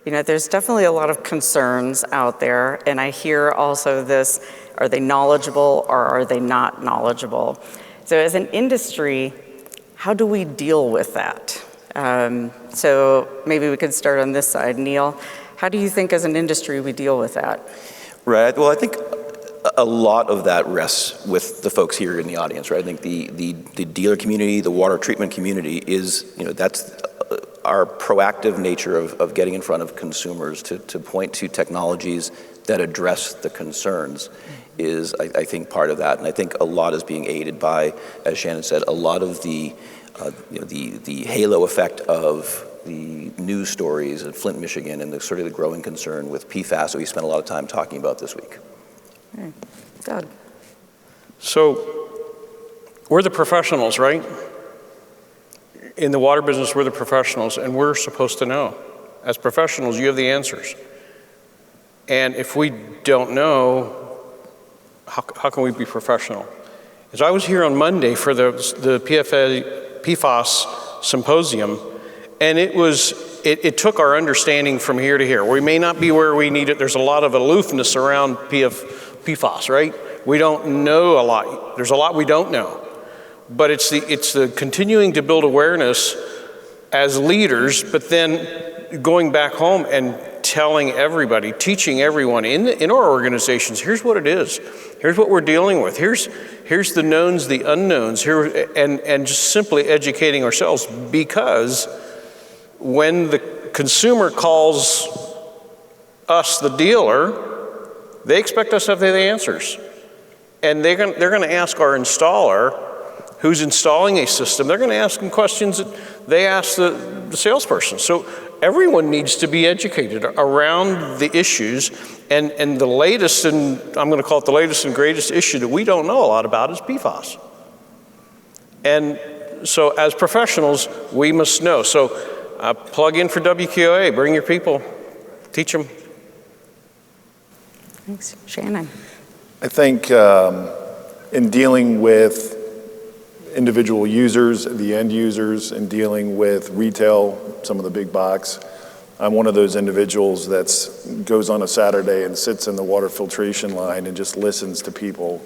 There's definitely a lot of concerns out there, and I hear also this, are they knowledgeable or are they not knowledgeable? So as an industry, how do we deal with that? So maybe we could start on this side. Neil, how do you think as an industry we deal with that? Right, well, I think a lot of that rests with the folks here in the audience, right? I think the dealer community, the water treatment community is, that's our proactive nature of getting in front of consumers to point to technologies that address the concerns is, I think, part of that. And I think a lot is being aided by, as Shannon said, a lot of the halo effect of the news stories in Flint, Michigan, and the sort of the growing concern with PFAS that we spent a lot of time talking about this week. Doug. So we're the professionals, right? In the water business, we're the professionals, and we're supposed to know. As professionals, you have the answers. And if we don't know, how can we be professional? As I was here on Monday for the PFAS symposium, and it took our understanding from here to here. We may not be where we need it. There's a lot of aloofness around PFAS, right? We don't know a lot. There's a lot we don't know. But it's the continuing to build awareness as leaders, but then going back home and telling everybody, teaching everyone in our organizations, here's what it is. Here's what we're dealing with. Here's the knowns, the unknowns, and just simply educating ourselves, because when the consumer calls us, the dealer, they expect us to have the answers. And they're going to ask our installer, who's installing a system, they're going to ask them questions that they ask the salesperson. So everyone needs to be educated around the issues, and the latest, and I'm going to call it the latest and greatest issue that we don't know a lot about is PFAS. And so as professionals, we must know. So plug in for WQA, bring your people, teach them. Thanks. Shannon. I think in dealing with individual users, the end users, and dealing with retail, some of the big box, I'm one of those individuals that goes on a Saturday and sits in the water filtration line and just listens to people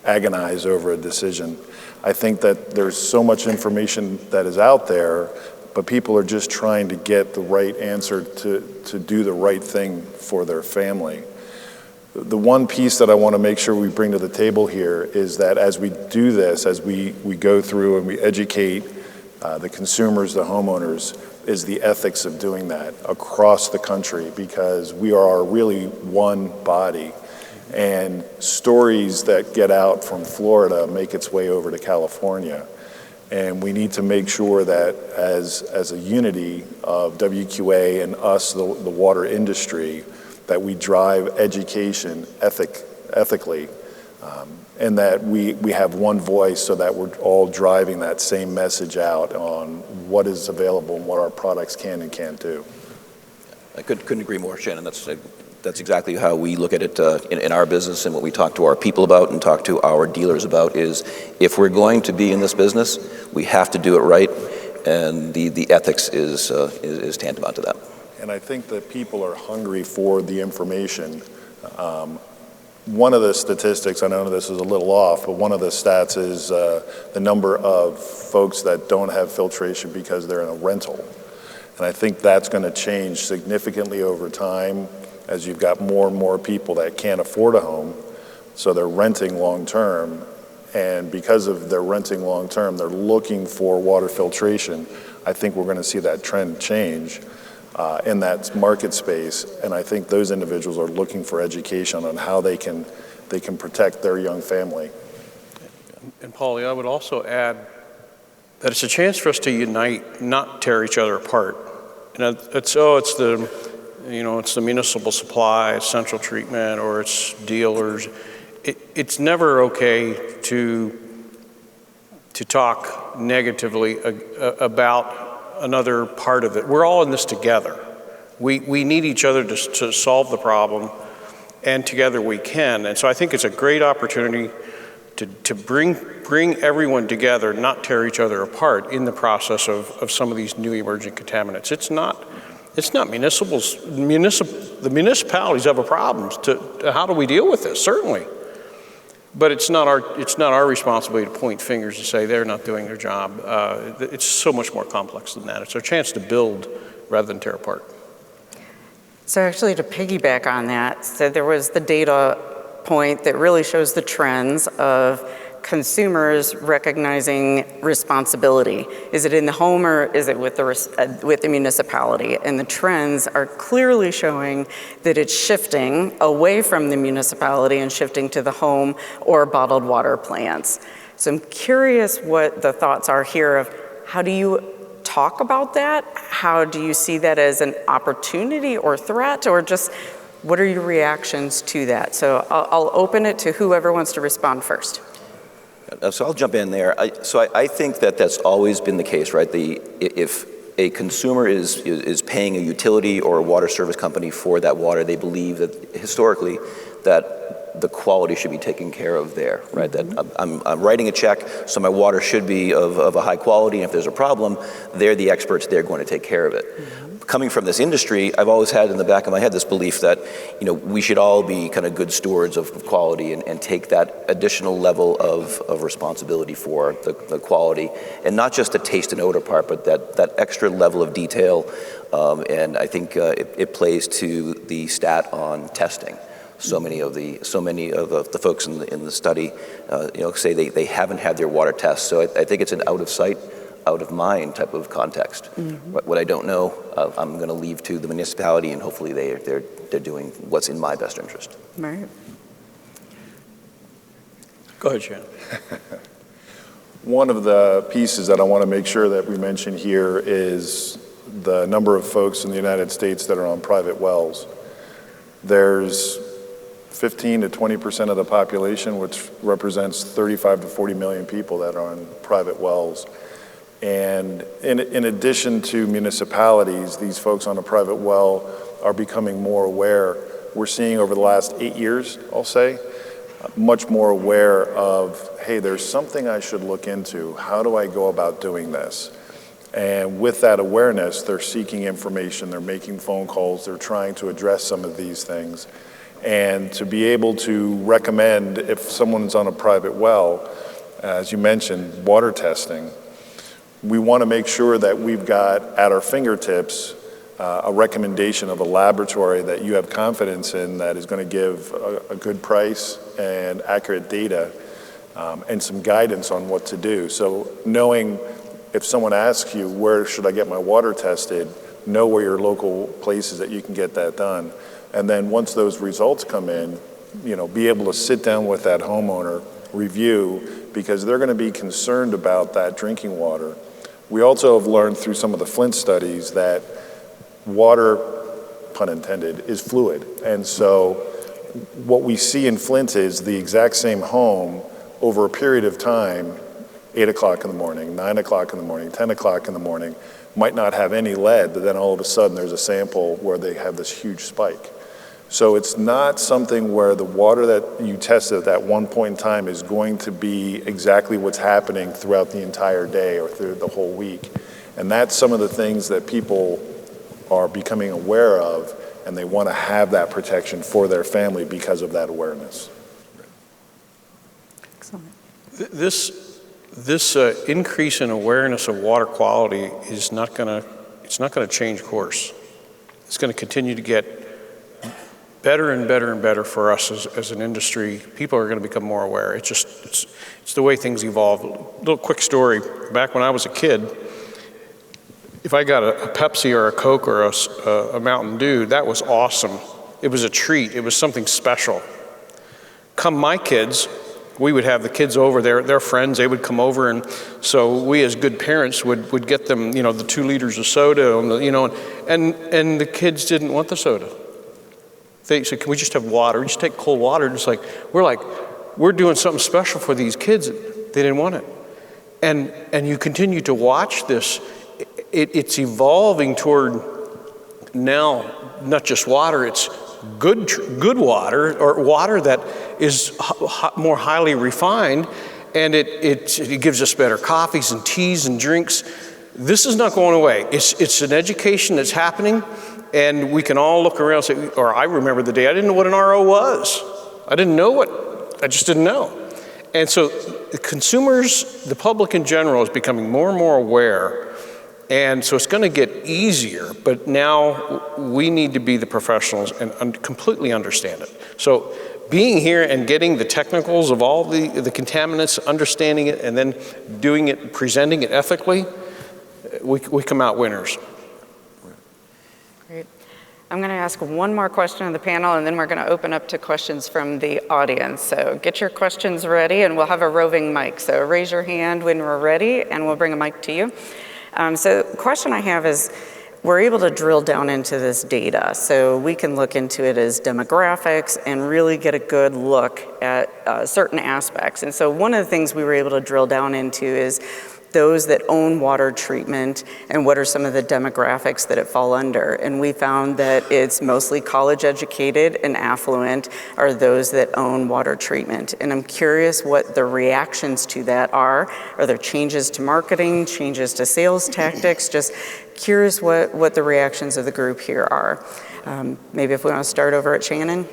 agonize over a decision. I think that there's so much information that is out there, but people are just trying to get the right answer to do the right thing for their family. The one piece that I want to make sure we bring to the table here is that as we do this, as we go through and we educate the consumers, the homeowners, is the ethics of doing that across the country, because we are really one body. And stories that get out from Florida make its way over to California. And we need to make sure that as a unity of WQA and us, the water industry, that we drive education ethically, and that we have one voice, so that we're all driving that same message out on what is available and what our products can and can't do. I couldn't agree more, Shannon. That's exactly how we look at it in our business, and what we talk to our people about and talk to our dealers about is, if we're going to be in this business, we have to do it right, and the ethics is tantamount to that. And I think that people are hungry for the information. One of the statistics, I know this is a little off, but one of the stats is the number of folks that don't have filtration because they're in a rental. And I think that's going to change significantly over time, as you've got more and more people that can't afford a home, so they're renting long term. And because of their renting long term, they're looking for water filtration. I think we're going to see that trend change in that market space, and I think those individuals are looking for education on how they can protect their young family. And Pauli, I would also add that it's a chance for us to unite, not tear each other apart. And it's the municipal supply, it's central treatment, or it's dealers. It's never okay to talk negatively about another part of it. We're all in this together. We need each other to solve the problem, and together we can. And so I think it's a great opportunity to bring everyone together, not tear each other apart in the process of some of these new emerging contaminants. It's not municipals. The municipalities have a problem. How do we deal with this? Certainly. But it's not our responsibility to point fingers and say they're not doing their job. It's so much more complex than that. It's our chance to build rather than tear apart. So actually, to piggyback on that, so there was the data point that really shows the trends of consumers recognizing responsibility. Is it in the home or is it with the municipality? And the trends are clearly showing that it's shifting away from the municipality and shifting to the home or bottled water plants. So I'm curious what the thoughts are here of how do you talk about that? How do you see that as an opportunity or threat, or just what are your reactions to that? So I'll open it to whoever wants to respond first. So I'll jump in there. I think that that's always been the case, right? If a consumer is paying a utility or a water service company for that water, they believe that historically that the quality should be taken care of there, right? Mm-hmm. That I'm writing a check, so my water should be of a high quality, and if there's a problem, they're the experts, they're going to take care of it. Mm-hmm. Coming from this industry, I've always had in the back of my head this belief that, we should all be kind of good stewards of quality and take that additional level of responsibility for the quality, and not just the taste and odor part, but that extra level of detail. And I think it plays to the stat on testing. So many of the folks in the study, say they haven't had their water tests. So I think it's an out of sight, out of mind type of context. Mm-hmm. What I don't know, I'm going to leave to the municipality, and hopefully they're doing what's in my best interest. Right. Go ahead, Shannon. One of the pieces that I want to make sure that we mention here is the number of folks in the United States that are on private wells. There's 15 to 20% of the population, which represents 35 to 40 million people that are on private wells. And in addition to municipalities, these folks on a private well are becoming more aware. We're seeing over the last 8 years, I'll say, much more aware of, hey, there's something I should look into. How do I go about doing this? And with that awareness, they're seeking information, they're making phone calls, they're trying to address some of these things. And to be able to recommend, if someone's on a private well, as you mentioned, water testing, we want to make sure that we've got at our fingertips a recommendation of a laboratory that you have confidence in that is going to give a good price and accurate data and some guidance on what to do. So knowing if someone asks you, where should I get my water tested, know where your local places that you can get that done. And then once those results come in, be able to sit down with that homeowner, review, because they're going to be concerned about that drinking water. We also have learned through some of the Flint studies that water, pun intended, is fluid. And so what we see in Flint is the exact same home over a period of time, 8 o'clock in the morning, 9 o'clock in the morning, 10 o'clock in the morning, might not have any lead, but then all of a sudden there's a sample where they have this huge spike. So it's not something where the water that you tested at that one point in time is going to be exactly what's happening throughout the entire day or through the whole week. And that's some of the things that people are becoming aware of, and they want to have that protection for their family because of that awareness. Excellent. This increase in awareness of water quality is not going to change course. It's going to continue to get better and better and better for us as an industry. People are going to become more aware. It's the way things evolve. A little quick story. Back when I was a kid, if I got a Pepsi or a Coke or a Mountain Dew, that was awesome. It was a treat. It was something special. Come my kids, we would have the kids over, their friends, they would come over, and so we as good parents would get them, the 2 liters of soda, and the kids didn't want the soda. They said, can we just have water? We just take cold water. And it's we're doing something special for these kids. They didn't want it. And you continue to watch this. It's evolving toward now not just water, it's good water, or water that is more highly refined, and it gives us better coffees and teas and drinks. This is not going away. It's an education that's happening, and we can all look around and say, or I remember the day I didn't know what an RO was. I just didn't know. And so the consumers, the public in general, is becoming more and more aware. And so it's going to get easier, but now we need to be the professionals and completely understand it. So being here and getting the technicals of all the contaminants, understanding it, and then doing it, presenting it ethically, we come out winners. Great. I'm going to ask one more question of the panel, and then we're going to open up to questions from the audience. So get your questions ready, and we'll have a roving mic. So raise your hand when we're ready, and we'll bring a mic to you. So the question I have is, we're able to drill down into this data, so we can look into it as demographics and really get a good look at certain aspects. And so one of the things we were able to drill down into is those that own water treatment and what are some of the demographics that it fall under. And we found that it's mostly college educated and affluent are those that own water treatment. And I'm curious what the reactions to that are. Are there changes to marketing, changes to sales tactics? Just curious what the reactions of the group here are. Maybe if we want to start over at Shannon.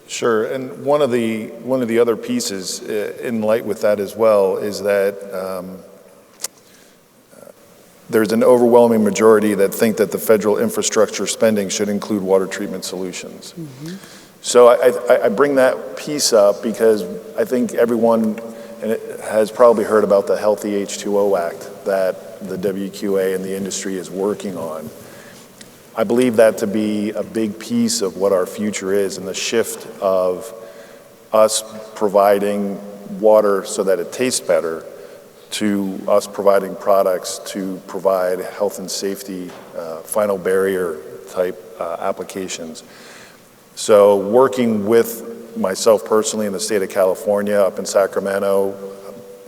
Sure, and one of the other pieces in light with that as well is that there's an overwhelming majority that think that the federal infrastructure spending should include water treatment solutions. Mm-hmm. So I bring that piece up because I think everyone has probably heard about the Healthy H2O Act that the WQA and the industry is working on. I believe that to be a big piece of what our future is and the shift of us providing water so that it tastes better to us providing products to provide health and safety, final barrier type applications. So working with myself personally in the state of California, up in Sacramento,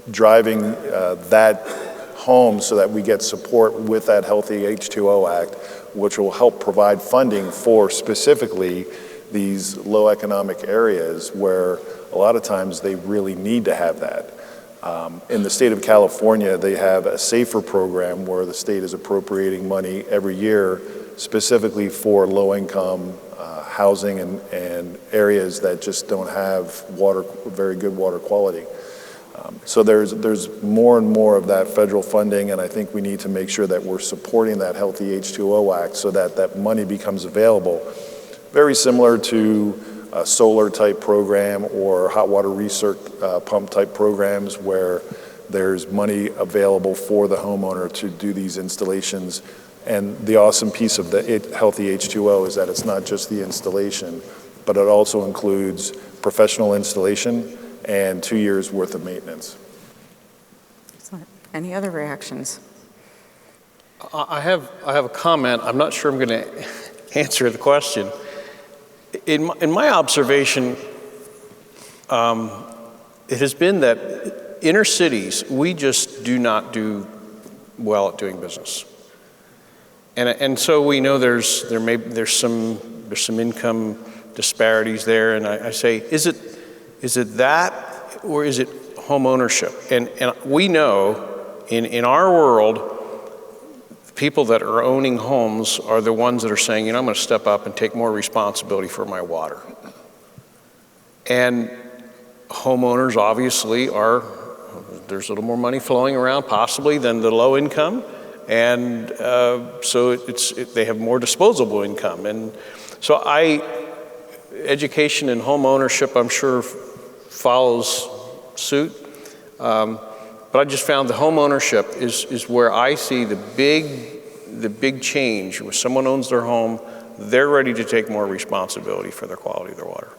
driving that home so that we get support with that Healthy H2O Act, which will help provide funding for specifically these low economic areas where a lot of times they really need to have that. In the state of California, they have a SAFER program where the state is appropriating money every year specifically for low-income housing and areas that just don't have very good water quality. So there's more and more of that federal funding, and I think we need to make sure that we're supporting that Healthy H2O Act so that that money becomes available. Very similar to a solar type program or hot water research pump type programs where there's money available for the homeowner to do these installations. And the awesome piece of the Healthy H2O is that it's not just the installation, but it also includes professional installation and 2 years worth of maintenance. Excellent. Any other reactions? I have a comment. I'm not sure I'm going to answer the question. In my observation, it has been that inner cities, we just do not do well at doing business. And so we know there's some income disparities there, and I say, is it that, or is it home ownership? And we know in our world, people that are owning homes are the ones that are saying, I'm going to step up and take more responsibility for my water. And homeowners obviously there's a little more money flowing around possibly than the low income. And so they have more disposable income. And so education and home ownership, I'm sure, follows suit. But I just found the home ownership is where I see the big change. When someone owns their home, they're ready to take more responsibility for the quality of their water.